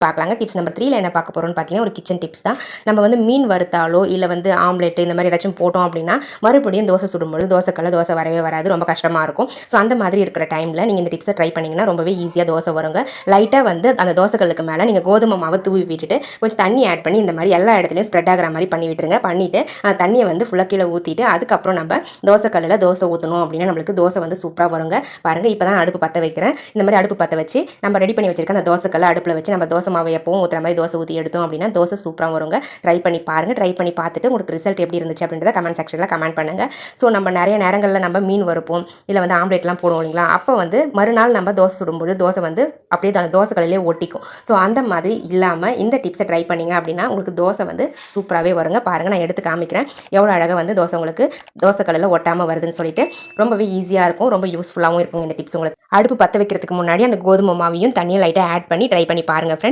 பார்க்கலாங்க. Tips number 3ல என்ன பார்க்க போகிறோம்னு பார்த்தீங்கன்னா, ஒரு கிச்சன் டிப்ஸ் தான். நம்ம வந்து மீன் வறுத்தாலோ இல்லை வந்து ஆம்லெட் இந்த மாதிரி ஏதாச்சும் போட்டோம் அப்படின்னா மறுபடியும் தோசை சுடும்போது தோசை வரவே வராது, ரொம்ப கஷ்டமாக இருக்கும். ஸோ அந்த மாதிரி இருக்கிற டைமில் நீங்கள் இந்த டிப்ஸை ட்ரை பண்ணிங்கன்னா ரொம்பவே ஈஸியாக தோசை வருங்க. லைட்டாக வந்து அந்த தோசைக்கல்லுக்கு மேலே நீங்கள் கோதுமை மாவை தூவி விட்டுட்டு கொஞ்சம் தண்ணி ஆட் பண்ணி இந்த மாதிரி எல்லா இடத்துலையும் ஸ்ப்ரெட் ஆகிற மாதிரி பண்ணி விட்டுருங்க. பண்ணிவிட்டு அந்த தண்ணியை வந்து ஃபுல்லாக கீழே ஊற்றிட்டு அதுக்கப்புறம் நம்ம தோசைக்கல்லில் தோசை ஊற்றணும் அப்படின்னா நம்மளுக்கு தோசை வந்து சூப்பராக வருங்க. பாருங்கள், இப்போ தான் அடுப்பு பற்ற வைக்கிறேன். இந்த மாதிரி அடுப்பு பற்ற வச்சு நம்ம ரெடி பண்ணி வச்சிருக்க அந்த தோசைக்கல்லை அடுப்பில் வச்சு நம்ம தோசை மாவை எப்பவும் ஊற்றுற மாதிரி தோசை ஊற்றி எடுத்தோம் அப்படின்னா தோசை சூப்பராக வருங்க. ட்ரை பண்ணி பாருங்கள். ட்ரை பண்ணி பார்த்துட்டு உங்களுக்கு ரிசல்ட் எப்படி இருந்துச்சு அப்படின்றத கமெண்ட் செக்ஷனில் கமெண்ட் பண்ணுங்கள். ஸோ நம்ம நிறைய நேரங்களில் நம்ம மீன் வறுப்போம் இல்லை வந்து ஆம்லேட்லாம் போடுவோம் இல்லைங்களா, அப்போ வந்து மறுநாள் நம்ம தோசை சுடும்போது தோசை வந்து அப்படியே அந்த தோசைக்கல்லிலே ஒட்டிக்கும். ஸோ அந்த மாதிரி இல்லாமல் இந்த டிப்ஸை ட்ரை பண்ணிங்க அப்படின்னா உங்களுக்கு தோசை வந்து சூப்பராகவே வருங்க. பாருங்கள், நான் எடுத்து காமிக்கிறேன் எவ்வளோ அழகாக வந்து தோசை உங்களுக்கு தோசைக்கல்லில் ஒட்டாமல் வருதுன்னு சொல்லிட்டு. ரொம்பவே ஈஸியாக இருக்கும், ரொம்ப யூஸ்ஃபுல்லாகவும் இருக்கும் இந்த டிப்ஸ். உங்களுக்கு அடுப்பு பற்ற வைக்கிறதுக்கு முன்னாடி அந்த கோதுமை மாவையும் தண்ணியும் லைட்டாக ஆட் பண்ணி ட்ரை பண்ணி பாருங்கள் ஃப்ரெண்ட்ஸ்.